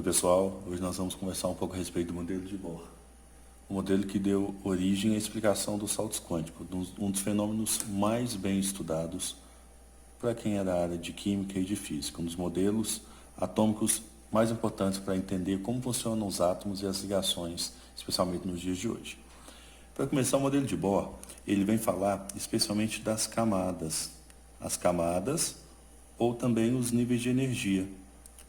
pessoal, hoje nós vamos conversar um pouco a respeito do modelo de Bohr. O modelo que deu origem à explicação dos saltos quânticos, um dos fenômenos mais bem estudados para quem é da área de química e de física, um dos modelos atômicos mais importantes para entender como funcionam os átomos e as ligações, especialmente nos dias de hoje. Para começar, o modelo de Bohr, ele vem falar especialmente das camadas. As camadas ou também os níveis de energia.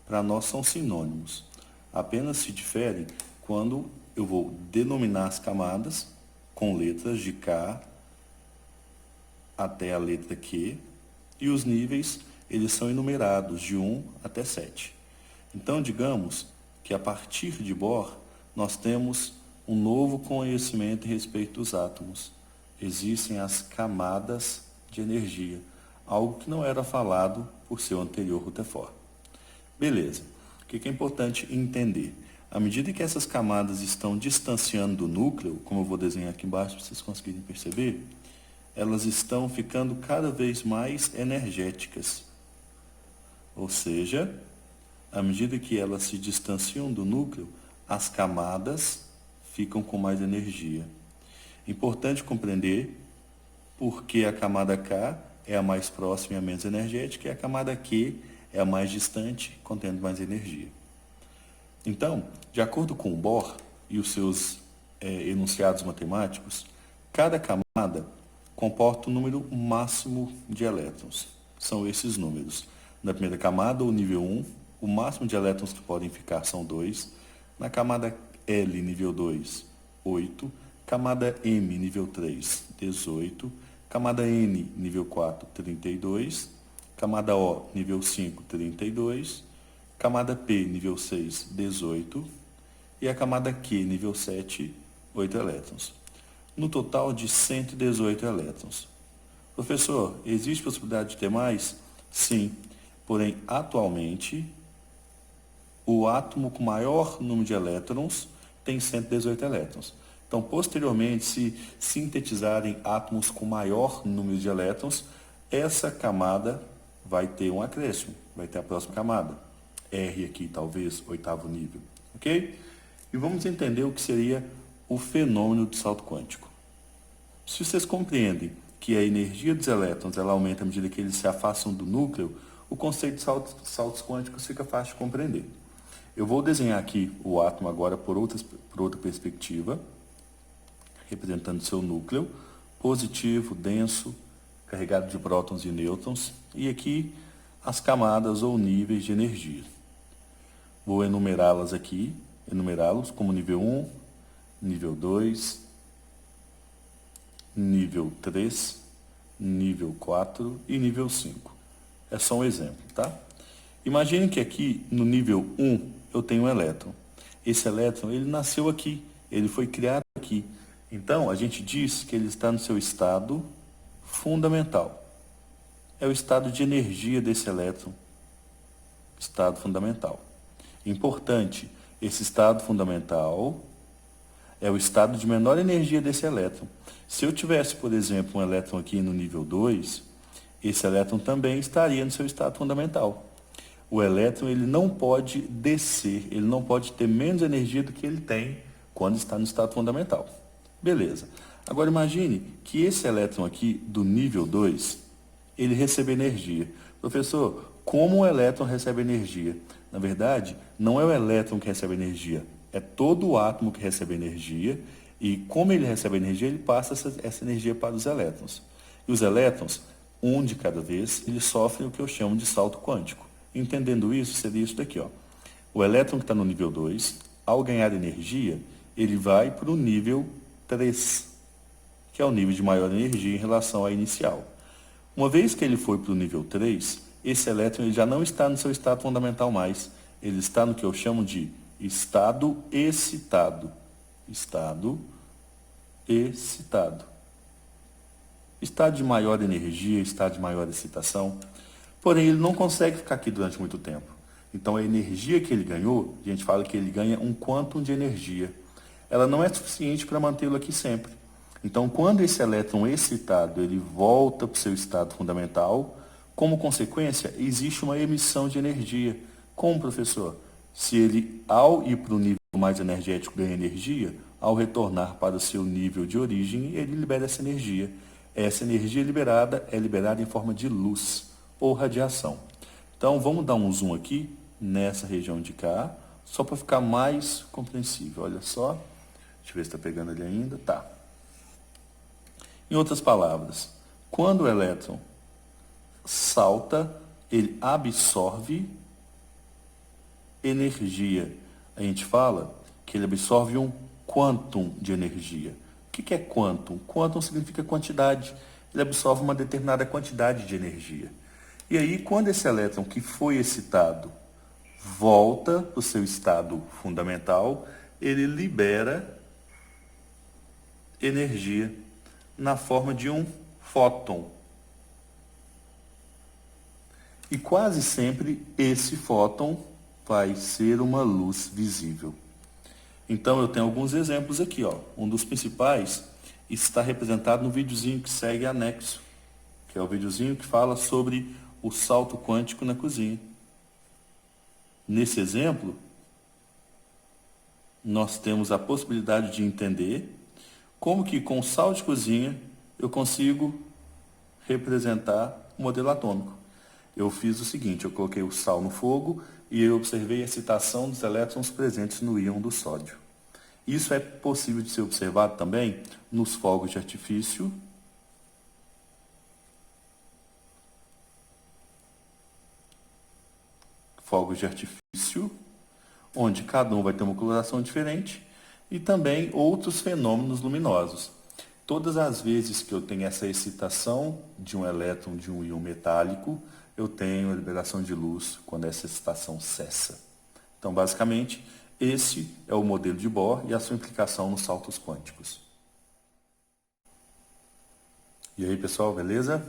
Para nós são sinônimos. Apenas se diferem quando eu vou denominar as camadas com letras de K até a letra Q, e os níveis, eles são enumerados de 1 até 7. Então, digamos que a partir de Bohr, nós temos um novo conhecimento a respeito dos átomos. Existem as camadas de energia, algo que não era falado por seu anterior Rutherford. Beleza. O que é importante entender? À medida que essas camadas estão distanciando do núcleo, como eu vou desenhar aqui embaixo para vocês conseguirem perceber, elas estão ficando cada vez mais energéticas. Ou seja, à medida que elas se distanciam do núcleo, as camadas ficam com mais energia. Importante compreender porque a camada K é a mais próxima e a menos energética, e a camada Q é a mais distante, contendo mais energia. Então, de acordo com Bohr e os seus enunciados matemáticos, cada camada comporta um número máximo de elétrons. São esses números. Na primeira camada, o nível 1, o máximo de elétrons que podem ficar são 2. Na camada L, nível 2, 8. Camada M, nível 3, 18. Camada N, nível 4, 32. Camada O, nível 5, 32. Camada P, nível 6, 18. E a camada Q, nível 7, 8 elétrons. No total de 118 elétrons. Professor, existe possibilidade de ter mais? Sim. Porém, atualmente, o átomo com maior número de elétrons tem 118 elétrons. Então, posteriormente, se sintetizarem átomos com maior número de elétrons, essa camada vai ter um acréscimo, vai ter a próxima camada. R aqui, talvez, oitavo nível. Ok? E vamos entender o que seria o fenômeno do salto quântico. Se vocês compreendem que a energia dos elétrons ela aumenta à medida que eles se afastam do núcleo, o conceito de saltos quânticos fica fácil de compreender. Eu vou desenhar aqui o átomo agora por outra perspectiva, representando seu núcleo, positivo, denso, carregado de prótons e nêutrons, e aqui as camadas ou níveis de energia. Vou enumerá-las aqui, enumerá-los como nível 1, nível 2, nível 3, nível 4 e nível 5. É só um exemplo, tá? Imagine que aqui no nível 1 eu tenho um elétron. Esse elétron, ele nasceu aqui, ele foi criado aqui. Então, a gente diz que ele está no seu estado fundamental. É o estado de energia desse elétron. Estado fundamental. Importante, esse estado fundamental é o estado de menor energia desse elétron. Se eu tivesse, por exemplo, um elétron aqui no nível 2, esse elétron também estaria no seu estado fundamental. O elétron ele não pode descer, ele não pode ter menos energia do que ele tem quando está no estado fundamental. Beleza. Agora imagine que esse elétron aqui do nível 2, ele recebe energia. Professor, como o elétron recebe energia? Na verdade, não é o elétron que recebe energia, é todo o átomo que recebe energia, e como ele recebe energia, ele passa essa energia para os elétrons. E os elétrons, um de cada vez, eles sofrem o que eu chamo de salto quântico. Entendendo isso, seria isso daqui, ó. O elétron que está no nível 2, ao ganhar energia, ele vai para o nível 3, que é o nível de maior energia em relação à inicial. Uma vez que ele foi para o nível 3, esse elétron ele já não está no seu estado fundamental mais. Ele está no que eu chamo de estado excitado. Estado excitado. Estado de maior energia, estado de maior excitação. Porém, ele não consegue ficar aqui durante muito tempo. Então, a energia que ele ganhou, a gente fala que ele ganha um quantum de energia. Ela não é suficiente para mantê-lo aqui sempre. Então, quando esse elétron excitado ele volta para o seu estado fundamental, como consequência, existe uma emissão de energia. Como, professor? Se ele, ao ir para o nível mais energético, ganha energia, ao retornar para o seu nível de origem, ele libera essa energia. Essa energia liberada é liberada em forma de luz ou radiação. Então, vamos dar um zoom aqui nessa região de cá, só para ficar mais compreensível. Olha só. Deixa eu ver se está pegando ali ainda. Tá. Em outras palavras, quando o elétron salta, ele absorve energia. A gente fala que ele absorve um quantum de energia. O que é quantum? Quantum significa quantidade. Ele absorve uma determinada quantidade de energia. E aí, quando esse elétron que foi excitado volta para o seu estado fundamental, ele libera energia na forma de um fóton. E quase sempre esse fóton vai ser uma luz visível. Então eu tenho alguns exemplos aqui, ó. Um dos principais está representado no videozinho que segue anexo, que é o videozinho que fala sobre o salto quântico na cozinha. Nesse exemplo, nós temos a possibilidade de entender como que com sal de cozinha eu consigo representar o modelo atômico. Eu fiz o seguinte, eu coloquei o sal no fogo e eu observei a excitação dos elétrons presentes no íon do sódio. Isso é possível de ser observado também nos fogos de artifício. Fogos de artifício, onde cada um vai ter uma coloração diferente, e também outros fenômenos luminosos. Todas as vezes que eu tenho essa excitação de um elétron de um íon metálico, eu tenho a liberação de luz quando essa excitação cessa. Então, basicamente, esse é o modelo de Bohr e a sua implicação nos saltos quânticos. E aí, pessoal, beleza?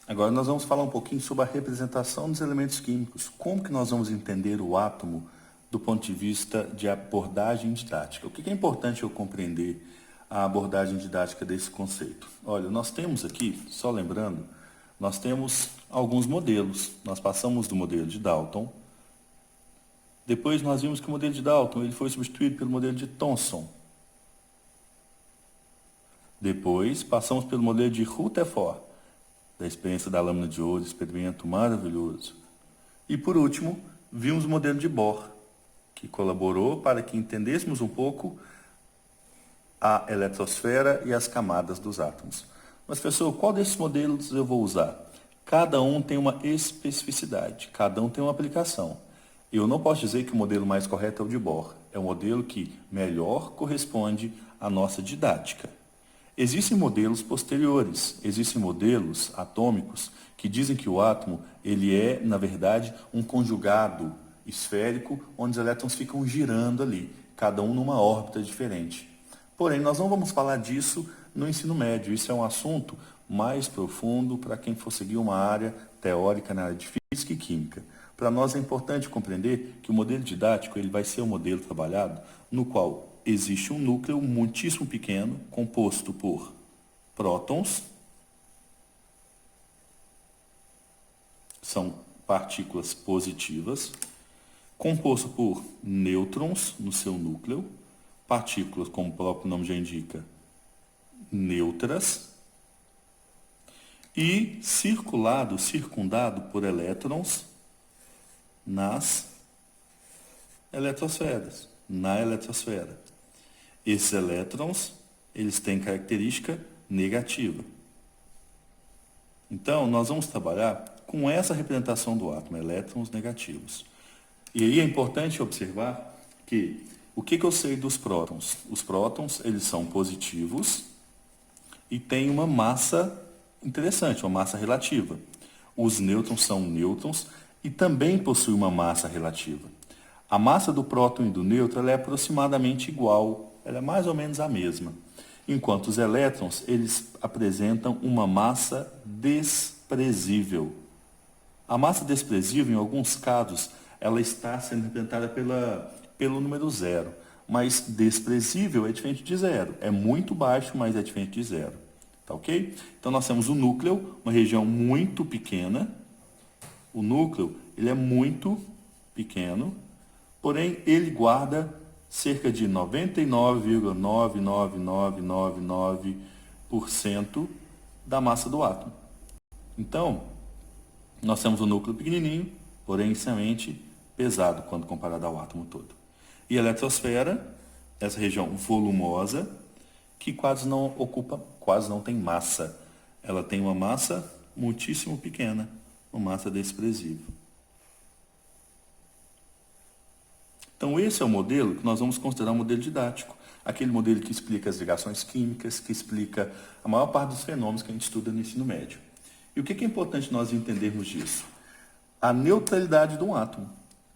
Agora nós vamos falar um pouquinho sobre a representação dos elementos químicos. Como que nós vamos entender o átomo do ponto de vista de abordagem didática? O que é importante eu compreender a abordagem didática desse conceito? Olha, nós temos aqui, só lembrando, nós temos alguns modelos. Nós passamos do modelo de Dalton. Depois nós vimos que o modelo de Dalton ele foi substituído pelo modelo de Thomson. Depois passamos pelo modelo de Rutherford, da experiência da lâmina de ouro, experimento maravilhoso. E por último, vimos o modelo de Bohr, que colaborou para que entendêssemos um pouco a eletrosfera e as camadas dos átomos. Mas, professor, qual desses modelos eu vou usar? Cada um tem uma especificidade, cada um tem uma aplicação. Eu não posso dizer que o modelo mais correto é o de Bohr. É o modelo que melhor corresponde à nossa didática. Existem modelos posteriores, existem modelos atômicos que dizem que o átomo ele é, na verdade, um conjugado esférico onde os elétrons ficam girando ali, cada um numa órbita diferente. Porém, nós não vamos falar disso no ensino médio. Isso é um assunto mais profundo para quem for seguir uma área teórica na área de física e química. Para nós é importante compreender que o modelo didático ele vai ser um modelo trabalhado no qual existe um núcleo muitíssimo pequeno, composto por prótons, são partículas positivas, composto por nêutrons no seu núcleo, partículas, como o próprio nome já indica, neutras, e circundado por elétrons nas eletrosferas, na eletrosfera. Esses elétrons, eles têm característica negativa. Então, nós vamos trabalhar com essa representação do átomo, elétrons negativos. E aí é importante observar que, o que eu sei dos prótons? Os prótons, eles são positivos e têm uma massa interessante, uma massa relativa. Os nêutrons são nêutrons e também possuem uma massa relativa. A massa do próton e do nêutron ela é aproximadamente igual, ela é mais ou menos a mesma. Enquanto os elétrons, eles apresentam uma massa desprezível. A massa desprezível, em alguns casos, ela está sendo representada pelo número zero. Mas desprezível é diferente de zero. É muito baixo, mas é diferente de zero. Tá ok? Então nós temos o núcleo, uma região muito pequena. O núcleo, ele é muito pequeno, porém ele guarda cerca de 99,99999% da massa do átomo. Então, nós temos um núcleo pequenininho, porém extremamente pesado quando comparado ao átomo todo. E a eletrosfera, essa região volumosa, que quase não tem massa. Ela tem uma massa muitíssimo pequena, uma massa desprezível. Então esse é o modelo que nós vamos considerar um modelo didático. Aquele modelo que explica as ligações químicas, que explica a maior parte dos fenômenos que a gente estuda no ensino médio. E o que é importante nós entendermos disso? A neutralidade de um átomo.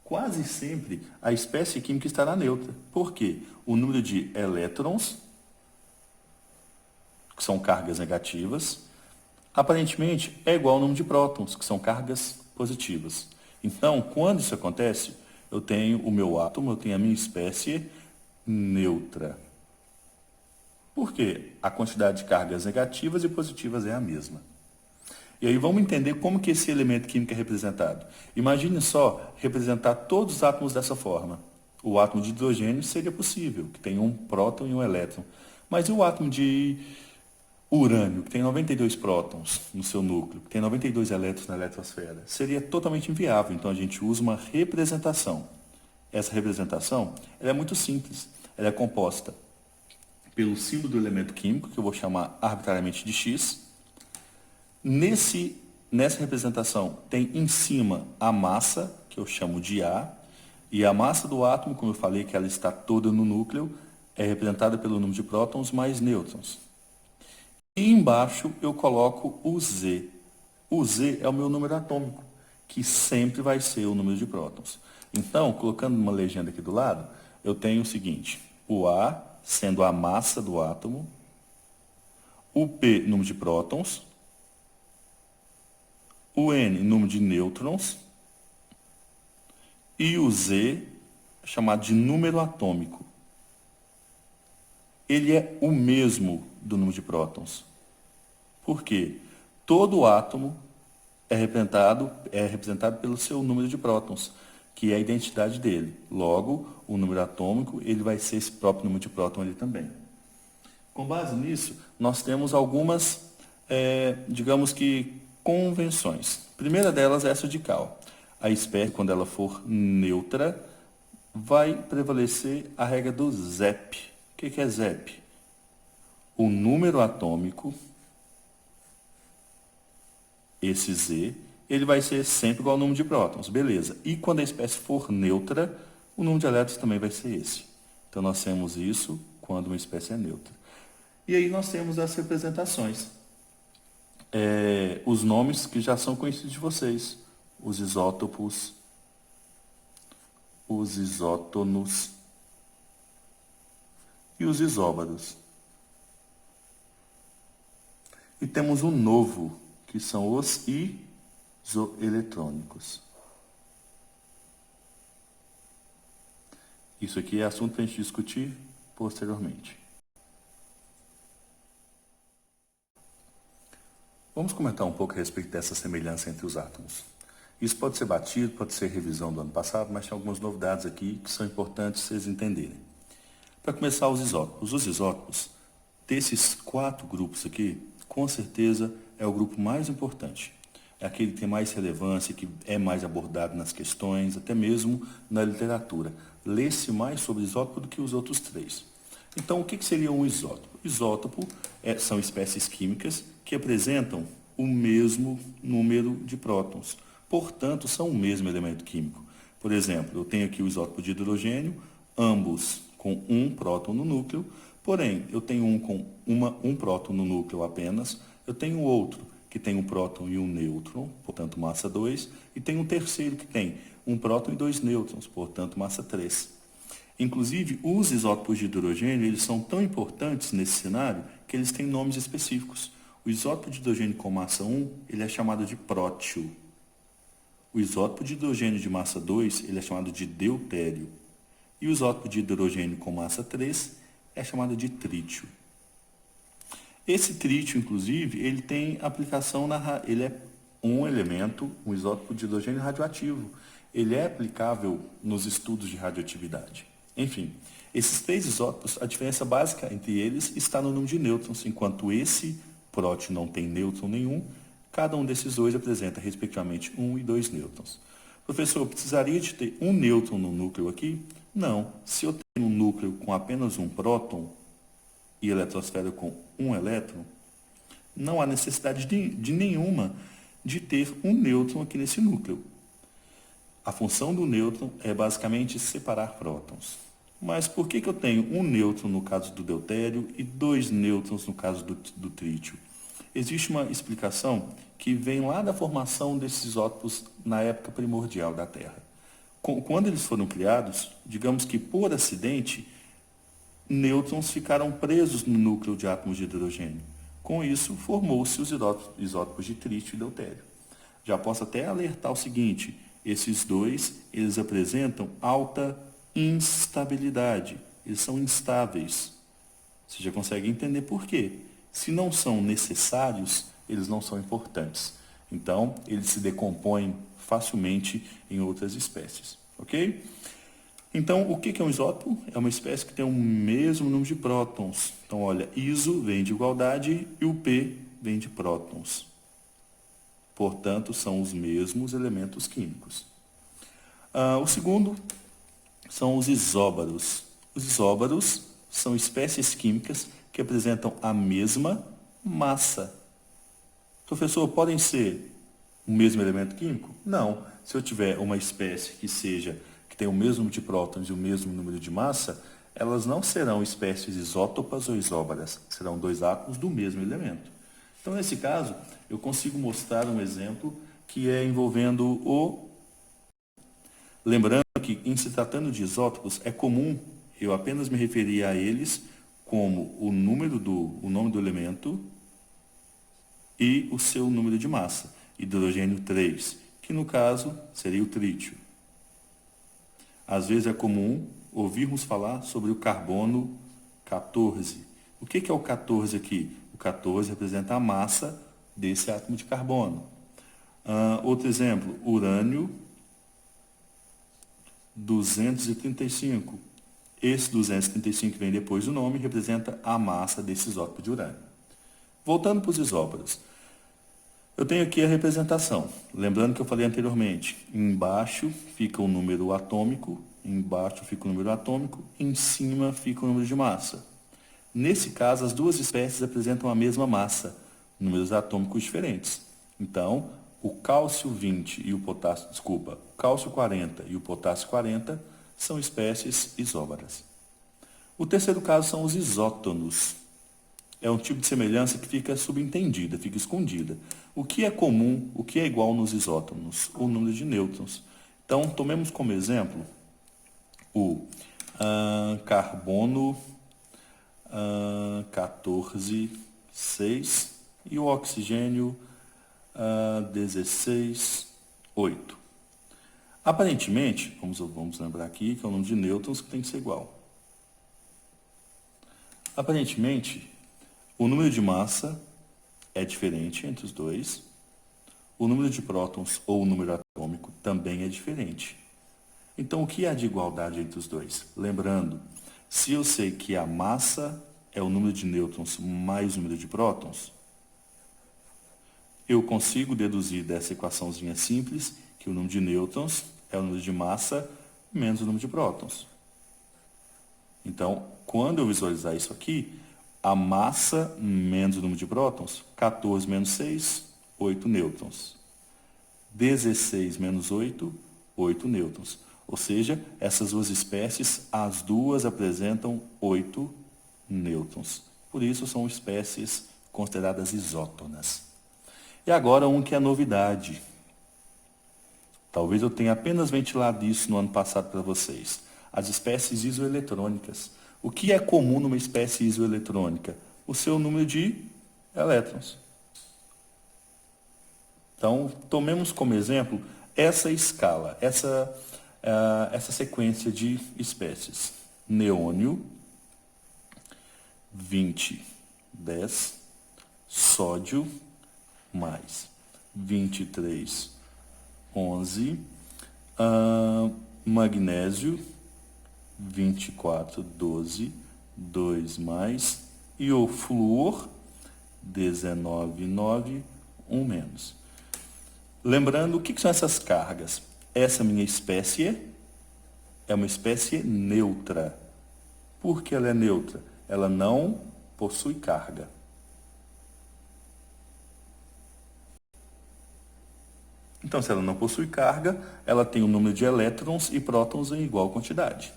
Quase sempre a espécie química estará neutra. Por quê? O número de elétrons, que são cargas negativas, aparentemente é igual ao número de prótons, que são cargas positivas. Então, quando isso acontece, eu tenho o meu átomo, eu tenho a minha espécie neutra. Por quê? A quantidade de cargas negativas e positivas é a mesma. E aí vamos entender como que esse elemento químico é representado. Imagine só representar todos os átomos dessa forma. O átomo de hidrogênio seria possível, que tem um próton e um elétron. Mas e o átomo de urânio, que tem 92 prótons no seu núcleo, que tem 92 elétrons na eletrosfera? Seria totalmente inviável. Então a gente usa uma representação. Essa representação ela é muito simples. Ela é composta pelo símbolo do elemento químico, que eu vou chamar arbitrariamente de X. Nessa representação tem em cima a massa, que eu chamo de A, e a massa do átomo, como eu falei que ela está toda no núcleo, é representada pelo número de prótons mais nêutrons. E embaixo eu coloco o Z. O Z é o meu número atômico, que sempre vai ser o número de prótons. Então, colocando uma legenda aqui do lado, eu tenho o seguinte: o A sendo a massa do átomo, o P, número de prótons, o N, número de nêutrons, e o Z, chamado de número atômico. Ele é o mesmo do número de prótons. Por quê? Todo átomo é representado pelo seu número de prótons, que é a identidade dele. Logo, o número atômico ele vai ser esse próprio número de próton ali também. Com base nisso, nós temos algumas, digamos que, convenções. A primeira delas é essa de Cal. A espécie, quando ela for neutra, vai prevalecer a regra do ZEP. O que é ZEP? O número atômico, esse Z, ele vai ser sempre igual ao número de prótons. Beleza. E quando a espécie for neutra, o número de elétrons também vai ser esse. Então, nós temos isso quando uma espécie é neutra. E aí nós temos as representações. Os nomes que já são conhecidos de vocês. Os isótopos, os isótonos e os isóbaros. E temos um novo, que são os isoeletrônicos. Isso aqui é assunto para a gente discutir posteriormente. Vamos comentar um pouco a respeito dessa semelhança entre os átomos. Isso pode ser batido, pode ser revisão do ano passado, mas tem algumas novidades aqui que são importantes vocês entenderem. Para começar, os isótopos. Os isótopos, desses 4 grupos aqui, com certeza é o grupo mais importante. É aquele que tem mais relevância, que é mais abordado nas questões, até mesmo na literatura. Lê-se mais sobre isótopo do que os outros 3. Então, o que seria um isótopo? Isótopo são espécies químicas que apresentam o mesmo número de prótons. Portanto, são o mesmo elemento químico. Por exemplo, eu tenho aqui o isótopo de hidrogênio, ambos com um próton no núcleo, porém, eu tenho um com um próton no núcleo apenas, eu tenho outro que tem um próton e um nêutron, portanto, massa 2, e tem um terceiro que tem um próton e 2 nêutrons, portanto, massa 3. Inclusive, os isótopos de hidrogênio, eles são tão importantes nesse cenário que eles têm nomes específicos. O isótopo de hidrogênio com massa 1, ele é chamado de prótio. O isótopo de hidrogênio de massa 2, ele é chamado de deutério. E o isótopo de hidrogênio com massa 3 é chamado de trítio. Esse trítio, inclusive, ele tem aplicação ele é um elemento, um isótopo de hidrogênio radioativo. ele é aplicável nos estudos de radioatividade. Enfim, esses 3 isótopos, a diferença básica entre eles está no número de nêutrons, enquanto esse próton não tem nêutron nenhum, cada um desses dois apresenta, respectivamente, 1 e 2 nêutrons. Professor, eu precisaria de ter um nêutron no núcleo aqui? Não. Se eu tenho um núcleo com apenas um próton e eletrosfera com um elétron, não há necessidade de nenhuma de ter um nêutron aqui nesse núcleo. A função do nêutron é basicamente separar prótons. Mas por que eu tenho um nêutron no caso do deutério e 2 nêutrons no caso do trítio? Existe uma explicação que vem lá da formação desses isótopos na época primordial da Terra. Quando eles foram criados, digamos que por acidente, nêutrons ficaram presos no núcleo de átomos de hidrogênio. Com isso, formou-se os isótopos de trítio e deutério. Já posso até alertar o seguinte, esses dois, eles apresentam alta instabilidade, eles são instáveis. Você já consegue entender por quê. Se não são necessários, eles não são importantes. Então, eles se decompõem facilmente em outras espécies, ok? Então, o que é um isótopo? É uma espécie que tem o mesmo número de prótons. Então, olha, iso vem de igualdade e o P vem de prótons. Portanto, são os mesmos elementos químicos. O segundo são os isóbaros. Os isóbaros são espécies químicas que apresentam a mesma massa. Professor, podem ser o mesmo elemento químico? Não. Se eu tiver uma espécie que tem o mesmo número de prótons e o mesmo número de massa, elas não serão espécies isótopas ou isóbaras, serão 2 átomos do mesmo elemento. Então, nesse caso, eu consigo mostrar um exemplo que é envolvendo o... Lembrando que, em se tratando de isótopos, é comum eu apenas me referir a eles como o nome do elemento e o seu número de massa, hidrogênio 3, que no caso seria o trítio. Às vezes é comum ouvirmos falar sobre o carbono 14. O que é o 14 aqui? O 14 representa a massa desse átomo de carbono. Outro exemplo, urânio 235. Esse 235 que vem depois do nome representa a massa desse isótopo de urânio. Voltando para os isóbaros. Eu tenho aqui a representação. Lembrando que eu falei anteriormente, embaixo fica o número atômico, embaixo fica o número atômico, em cima fica o número de massa. Nesse caso, as duas espécies apresentam a mesma massa, números atômicos diferentes. Então, o cálcio 20 e o cálcio 40 e o potássio 40 são espécies isóbaras. O terceiro caso são os isótonos. É um tipo de semelhança que fica subentendida, fica escondida. O que é comum, o que é igual nos isótonos? O número de nêutrons. Então, tomemos como exemplo o carbono 14, 6 e o oxigênio 16, 8. Aparentemente, vamos lembrar aqui que é o número de nêutrons que tem que ser igual. Aparentemente, o número de massa é diferente entre os dois. O número de prótons ou o número atômico também é diferente. Então, o que há de igualdade entre os dois? Lembrando, se eu sei que a massa é o número de nêutrons mais o número de prótons, eu consigo deduzir dessa equaçãozinha simples que o número de nêutrons é o número de massa menos o número de prótons. Então, quando eu visualizar isso aqui, a massa menos o número de prótons, 14 menos 6, 8 nêutrons. 16 menos 8, 8 nêutrons. Ou seja, essas duas espécies, as duas apresentam 8 nêutrons. Por isso, são espécies consideradas isótonas. E agora um que é novidade. Talvez eu tenha apenas ventilado isso no ano passado para vocês. As espécies isoeletrônicas. O que é comum numa espécie isoeletrônica? O seu número de elétrons. Então, tomemos como exemplo essa escala, essa sequência de espécies. Neônio, 20, 10. Sódio, mais 23, 11. Magnésio, 24, 12, 2 mais. E o flúor, 19, 9, 1 menos. Lembrando, o que são essas cargas? Essa minha espécie é uma espécie neutra. Por que ela é neutra? Ela não possui carga. Então, se ela não possui carga, ela tem um número de elétrons e prótons em igual quantidade.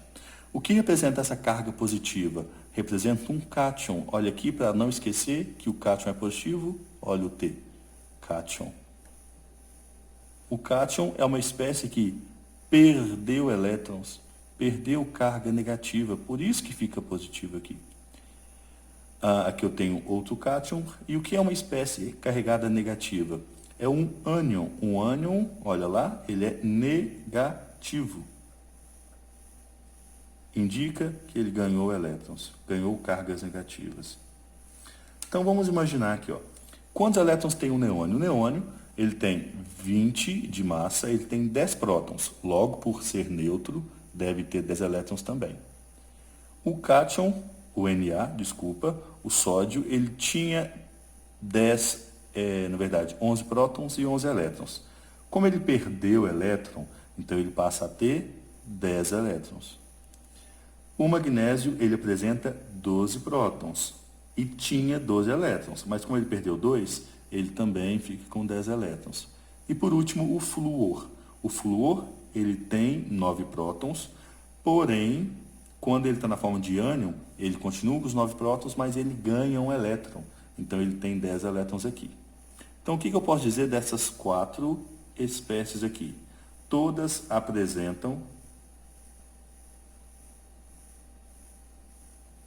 O que representa essa carga positiva? Representa um cátion. Olha aqui para não esquecer que o cátion é positivo. Olha o T, cátion. O cátion é uma espécie que perdeu elétrons, perdeu carga negativa, por isso que fica positivo aqui. Aqui eu tenho outro cátion. E o que é uma espécie carregada negativa? É um ânion. Um ânion, olha lá, ele é negativo. Indica que ele ganhou elétrons, ganhou cargas negativas. Então vamos imaginar aqui, ó. Quantos elétrons tem um neônio? O neônio, ele tem 20 de massa, ele tem 10 prótons. Logo, por ser neutro, deve ter 10 elétrons também. O cátion, o Na, desculpa, o sódio, ele tinha 11 prótons e 11 elétrons. Como ele perdeu elétron, então ele passa a ter 10 elétrons. O magnésio, ele apresenta 12 prótons e tinha 12 elétrons, mas como ele perdeu 2, ele também fica com 10 elétrons. E por último, o flúor. O flúor, ele tem 9 prótons, porém, quando ele está na forma de ânion, ele continua com os 9 prótons, mas ele ganha um elétron. Então, ele tem 10 elétrons aqui. Então, o que eu posso dizer dessas 4 espécies aqui? Todas apresentam...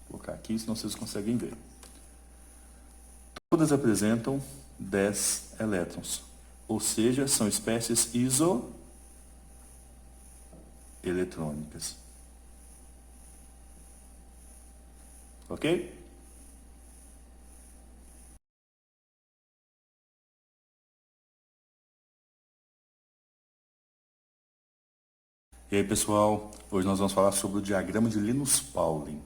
Vou colocar aqui, senão vocês conseguem ver. Todas apresentam 10 elétrons. Ou seja, são espécies isoeletrônicas. Ok? E aí, pessoal, hoje nós vamos falar sobre o diagrama de Linus-Pauling.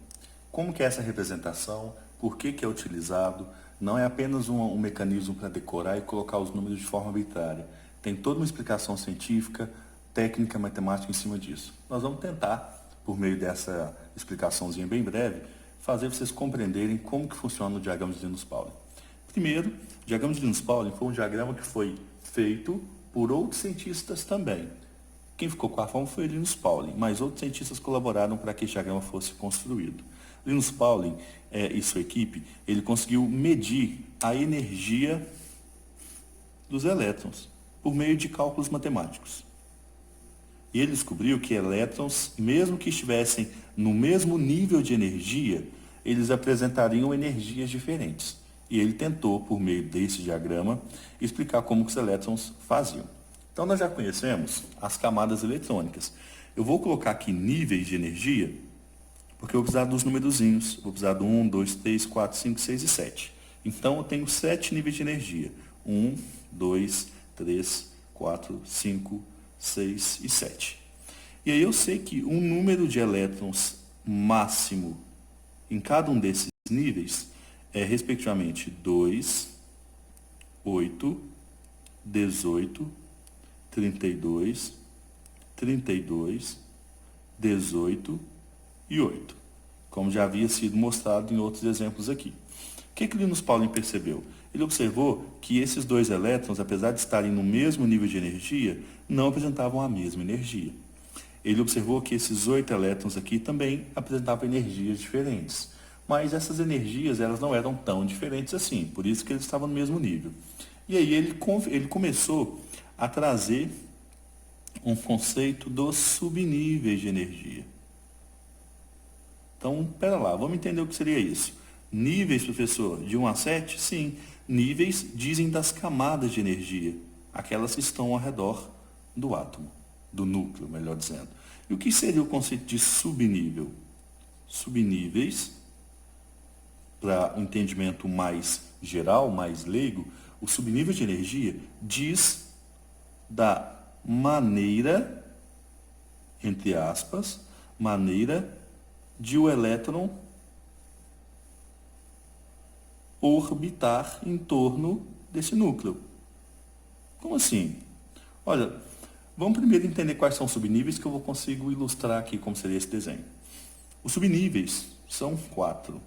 Como que é essa representação? Por que é utilizado? Não é apenas um mecanismo para decorar e colocar os números de forma arbitrária. Tem toda uma explicação científica, técnica, matemática em cima disso. Nós vamos tentar, por meio dessa explicaçãozinha bem breve, fazer vocês compreenderem como que funciona o diagrama de Linus-Pauling. Primeiro, o diagrama de Linus-Pauling foi um diagrama que foi feito por outros cientistas também. Quem ficou com a forma foi Linus Pauling, mas outros cientistas colaboraram para que esse diagrama fosse construído. Linus Pauling e sua equipe, ele conseguiu medir a energia dos elétrons por meio de cálculos matemáticos. E ele descobriu que elétrons, mesmo que estivessem no mesmo nível de energia, eles apresentariam energias diferentes. E ele tentou, por meio desse diagrama, explicar como que os elétrons faziam. Então, nós já conhecemos as camadas eletrônicas. Eu vou colocar aqui níveis de energia, porque eu vou precisar dos numerozinhos. Vou precisar do 1, 2, 3, 4, 5, 6 e 7. Então, eu tenho 7 níveis de energia. 1, 2, 3, 4, 5, 6 e 7. E aí eu sei que um número de elétrons máximo em cada um desses níveis é, respectivamente, 2, 8, 18, 32, 32, 18 e 8, como já havia sido mostrado em outros exemplos aqui. O que Linus Pauling percebeu? Ele observou que esses dois elétrons, apesar de estarem no mesmo nível de energia, não apresentavam a mesma energia. Ele observou que esses 8 elétrons aqui também apresentavam energias diferentes. Mas essas energias elas não eram tão diferentes assim, por isso que eles estavam no mesmo nível. E aí ele começou a trazer um conceito dos subníveis de energia. Então, pera lá, vamos entender o que seria isso. Níveis, professor, de 1 a 7? Sim, níveis dizem das camadas de energia, aquelas que estão ao redor do átomo, do núcleo, melhor dizendo. E o que seria o conceito de subnível? Subníveis, para um entendimento mais geral, mais leigo, o subnível de energia diz da maneira entre aspas, maneira de o elétron orbitar em torno desse núcleo. Como assim? Olha, vamos primeiro entender quais são os subníveis que eu consigo ilustrar aqui como seria esse desenho. Os subníveis são 4.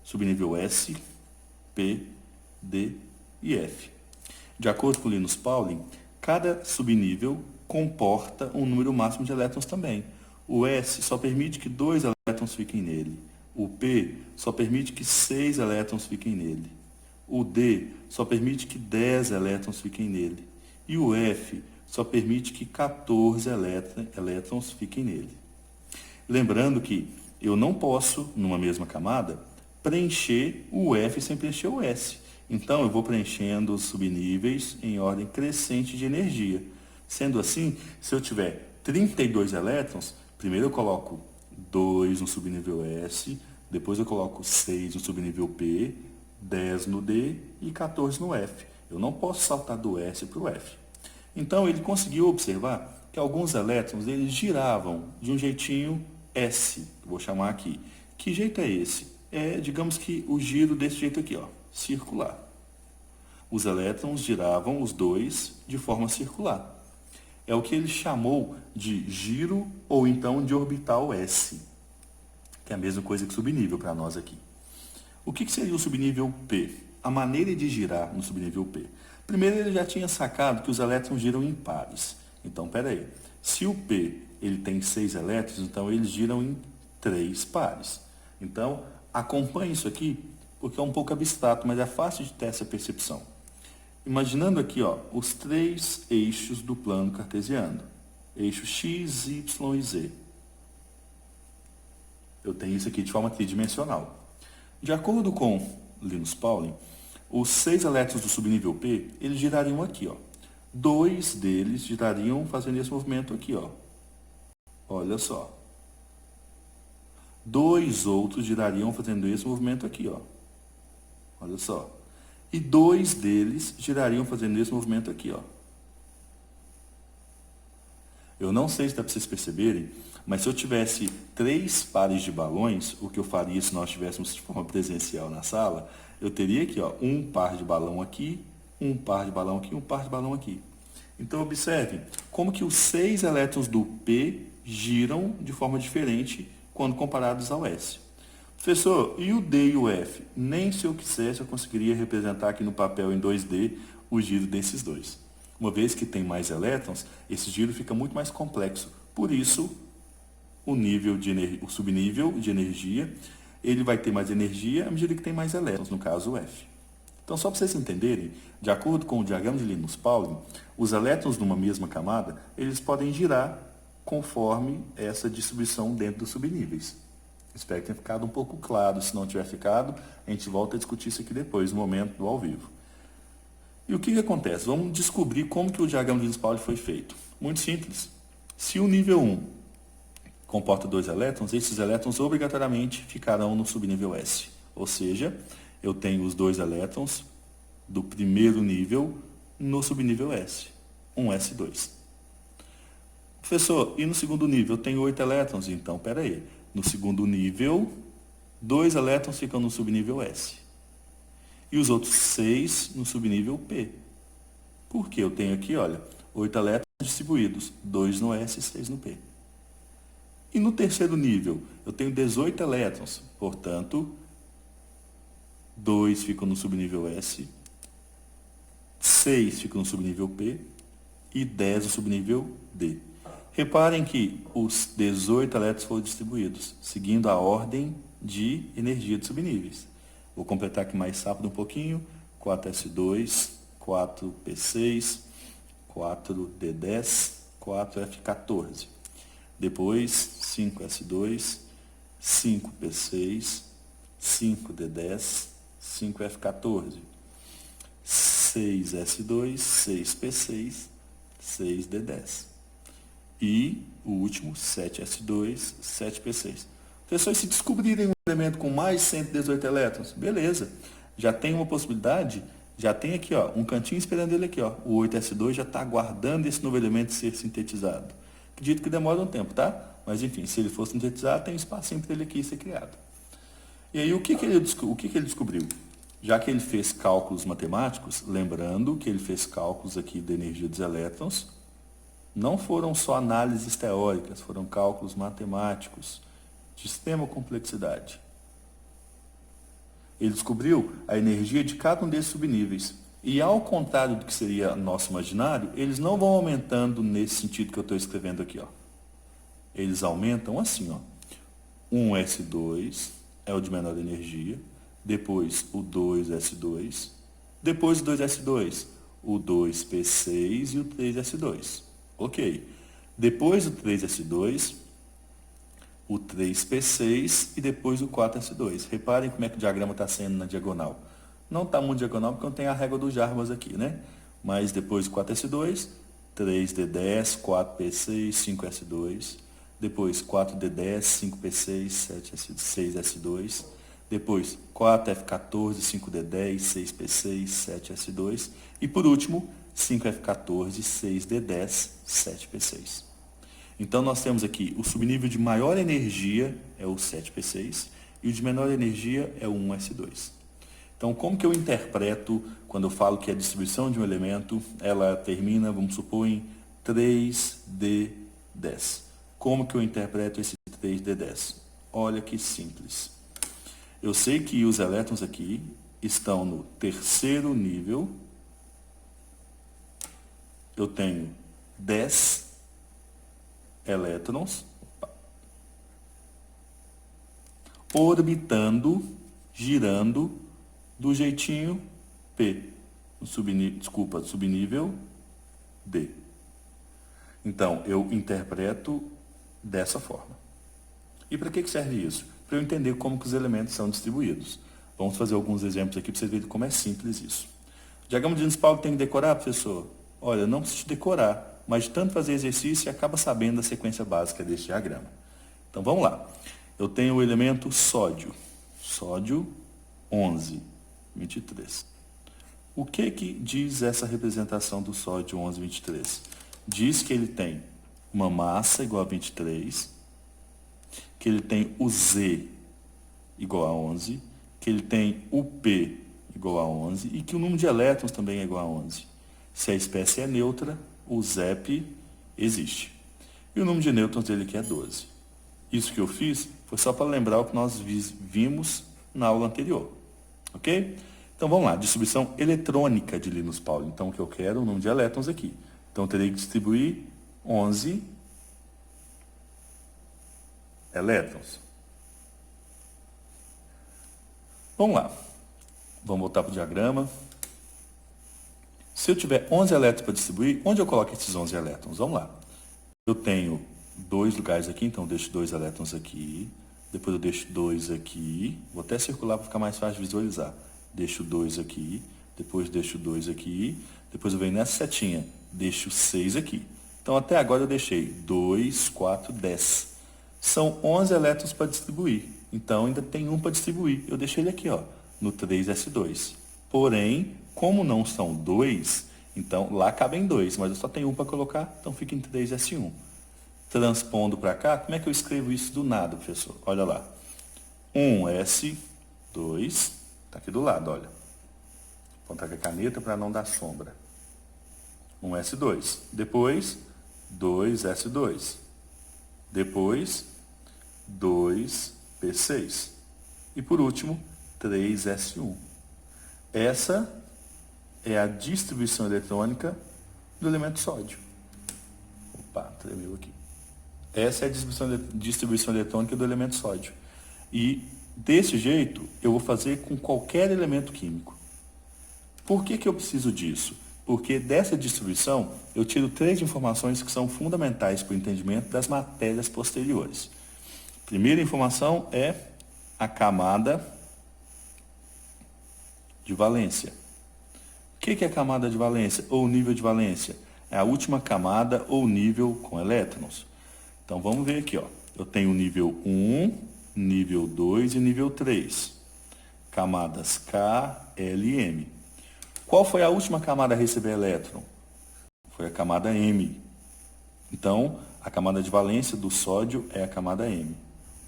Subnível S, P, D e F. De acordo com Linus Pauling, cada subnível comporta um número máximo de elétrons também. O S só permite que 2 elétrons fiquem nele. O P só permite que 6 elétrons fiquem nele. O D só permite que 10 elétrons fiquem nele. E o F só permite que 14 elétrons fiquem nele. Lembrando que eu não posso, numa mesma camada, preencher o F sem preencher o S. Então, eu vou preenchendo os subníveis em ordem crescente de energia. Sendo assim, se eu tiver 32 elétrons, primeiro eu coloco 2 no subnível S, depois eu coloco 6 no subnível P, 10 no D e 14 no F. Eu não posso saltar do S para o F. Então, ele conseguiu observar que alguns elétrons eles giravam de um jeitinho S, vou chamar aqui. Que jeito é esse? É, digamos que o giro desse jeito aqui, ó, circular. Os elétrons giravam os dois de forma circular. É o que ele chamou de giro ou então de orbital S, que é a mesma coisa que subnível para nós aqui. O que seria o subnível P? A maneira de girar no subnível P. Primeiro, ele já tinha sacado que os elétrons giram em pares. Então, peraí. Se o P ele tem 6 elétrons, então eles giram em 3 pares. Então, acompanhe isso aqui, porque é um pouco abstrato, mas é fácil de ter essa percepção. Imaginando aqui, ó, os 3 eixos do plano cartesiano. Eixo X, Y e Z. Eu tenho isso aqui de forma tridimensional. De acordo com Linus Pauling, os 6 elétrons do subnível P, eles girariam aqui, ó. 2 deles girariam fazendo esse movimento aqui, ó. Olha só. 2 outros girariam fazendo esse movimento aqui, ó. Olha só. E 2 deles girariam fazendo esse movimento aqui, ó. Eu não sei se dá para vocês perceberem, mas se eu tivesse 3 pares de balões, o que eu faria se nós estivéssemos de forma presencial na sala, eu teria aqui, ó, um par de balão aqui, um par de balão aqui, um par de balão aqui. Então, observe como que os 6 elétrons do P giram de forma diferente quando comparados ao S. Professor, e o D e o F? Nem se eu quisesse eu conseguiria representar aqui no papel em 2D o giro desses dois. Uma vez que tem mais elétrons, esse giro fica muito mais complexo. Por isso, o subnível de energia, ele vai ter mais energia à medida que tem mais elétrons, no caso o F. Então, só para vocês entenderem, de acordo com o diagrama de Linus Pauling, os elétrons numa mesma camada, eles podem girar conforme essa distribuição dentro dos subníveis. Espero que tenha ficado um pouco claro. Se não tiver ficado, a gente volta a discutir isso aqui depois, no momento do ao vivo. E o que acontece? Vamos descobrir como que o diagrama de Linus Pauling foi feito. Muito simples. Se o nível 1 comporta 2 elétrons, esses elétrons obrigatoriamente ficarão no subnível S. Ou seja, eu tenho os 2 elétrons do primeiro nível no subnível S. Um S2. Professor, e no segundo nível eu tenho 8 elétrons? Então, peraí. No segundo nível, 2 elétrons ficam no subnível S. E os outros 6 no subnível P. Por quê? Eu tenho aqui, olha, 8 elétrons distribuídos. 2 no S e 6 no P. E no terceiro nível, eu tenho 18 elétrons. Portanto, 2 ficam no subnível S, 6 ficam no subnível P e 10 no subnível D. Reparem que os 18 elétrons foram distribuídos, seguindo a ordem de energia de subníveis. Vou completar aqui mais rápido um pouquinho. 4S2, 4P6, 4D10, 4F14. Depois, 5S2, 5P6, 5D10, 5F14, 6S2, 6P6, 6D10. E o último, 7S2, 7P6. Pessoas, se descobrirem um elemento com mais 118 elétrons, beleza. Já tem uma possibilidade, já tem aqui, ó, um cantinho esperando ele aqui, ó. O 8S2 já está aguardando esse novo elemento ser sintetizado. Acredito que demora um tempo, tá? Mas enfim, se ele for sintetizar, tem um espacinho para ele aqui ser criado. E aí o que ele descobriu? Já que ele fez cálculos matemáticos, lembrando que ele fez cálculos aqui da energia dos elétrons, não foram só análises teóricas, foram cálculos matemáticos de extrema complexidade. Ele descobriu a energia de cada um desses subníveis. E ao contrário do que seria nosso imaginário, eles não vão aumentando nesse sentido que eu estou escrevendo aqui, ó. Eles aumentam assim, ó. 1S2 é o de menor energia, depois o 2S2, depois o 2S2, o 2P6 e o 3S2. Ok. Depois o 3S2, o 3P6 e depois o 4S2. Reparem como é que o diagrama está sendo na diagonal. Não está muito diagonal porque não tem a régua do Jarbas aqui, né? Mas depois o 4S2, 3D10, 4P6, 5S2. Depois 4D10, 5P6, 6S2. Depois 4F14, 5D10, 6P6, 7S2. E por último, 5F14, 6D10, 7P6. Então nós temos aqui o subnível de maior energia é o 7P6 e o de menor energia é o 1S2. Então como que eu interpreto quando eu falo que a distribuição de um elemento, ela termina, vamos supor, em 3D10. Como que eu interpreto esse 3D10? Olha que simples. Eu sei que os elétrons aqui estão no terceiro nível. Eu tenho 10 elétrons orbitando, girando do jeitinho P, subnível D. Então, eu interpreto dessa forma. E para que serve isso? Para eu entender como que os elementos são distribuídos. Vamos fazer alguns exemplos aqui para vocês verem como é simples isso. O diagrama de Linus-Pauling tem que decorar, professor? Olha, não precisa decorar, mas de tanto fazer exercício, acaba sabendo da sequência básica desse diagrama. Então, vamos lá. Eu tenho o elemento sódio. Sódio 11, 23. O que diz essa representação do sódio 11, 23? Diz que ele tem uma massa igual a 23, que ele tem o Z igual a 11, que ele tem o P igual a 11 e que o número de elétrons também é igual a 11. Se a espécie é neutra, o ZEP existe. E o número de nêutrons dele aqui é 12. Isso que eu fiz foi só para lembrar o que nós vimos na aula anterior. Ok? Então vamos lá, distribuição eletrônica de Linus-Pauling. Então o que eu quero é o número de elétrons aqui. Então eu terei que distribuir 11 elétrons. Vamos lá. Vamos voltar para o diagrama. Se eu tiver 11 elétrons para distribuir, onde eu coloco esses 11 elétrons? Vamos lá. Eu tenho 2 lugares aqui, então eu deixo 2 elétrons aqui. Depois eu deixo 2 aqui. Vou até circular para ficar mais fácil de visualizar. Deixo 2 aqui. Depois deixo 2 aqui. Depois eu venho nessa setinha. Deixo 6 aqui. Então até agora eu deixei 2, 4, 10. São 11 elétrons para distribuir. Então ainda tem um para distribuir. Eu deixei ele aqui, ó, no 3s2. Porém, como não são 2, então lá cabem 2, mas eu só tenho um para colocar, então fica em 3s1. Transpondo para cá, como é que eu escrevo isso do nada, professor? Olha lá. 1s2, está aqui do lado, olha. Vou apontar com a caneta para não dar sombra. 1s2. Depois, 2s2. Depois, 2p6. E por último, 3s1. Essa é a distribuição eletrônica do elemento sódio. Opa, tremeu aqui. Essa é a distribuição eletrônica do elemento sódio. E desse jeito, eu vou fazer com qualquer elemento químico. Por que eu preciso disso? Porque dessa distribuição, eu tiro 3 informações que são fundamentais para o entendimento das matérias posteriores. Primeira informação é a camada de valência. O que é a camada de valência ou nível de valência? É a última camada ou nível com elétrons. Então vamos ver aqui, ó. Eu tenho nível 1, nível 2 e nível 3. Camadas K, L e M. Qual foi a última camada a receber elétron? Foi a camada M. Então, A camada de valência do sódio é a camada M.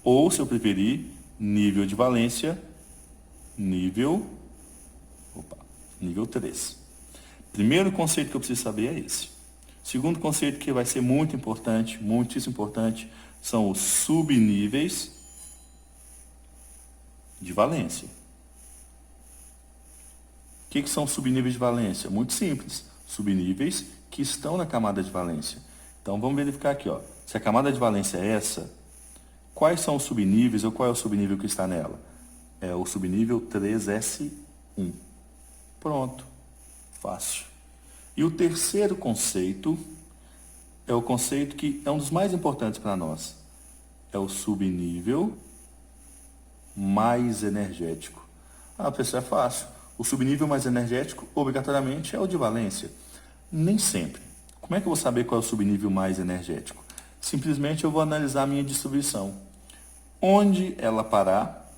Ou, se eu preferir, nível de valência, nível 3. Primeiro conceito que eu preciso saber é esse. Segundo conceito que vai ser muito importante, muitíssimo importante, são os subníveis de valência. O que são subníveis de valência? Muito simples. Subníveis que estão na camada de valência. Então, vamos verificar aqui, ó. Se a camada de valência é essa, quais são os subníveis ou qual é o subnível que está nela? É o subnível 3S1. Pronto. Fácil. E o terceiro conceito é o conceito que é um dos mais importantes para nós. É o subnível mais energético. Ah, pessoal, é fácil. O subnível mais energético, obrigatoriamente, é o de valência. Nem sempre. Como é que eu vou saber qual é o subnível mais energético? Simplesmente eu vou analisar a minha distribuição. Onde ela parar,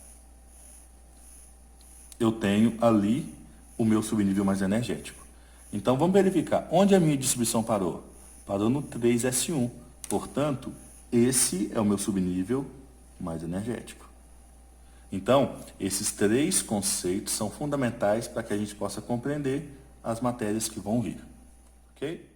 eu tenho ali o meu subnível mais energético. Então, vamos verificar. Onde a minha distribuição parou? Parou no 3S1. Portanto, esse é o meu subnível mais energético. Então, esses 3 conceitos são fundamentais para que a gente possa compreender as matérias que vão vir. Ok?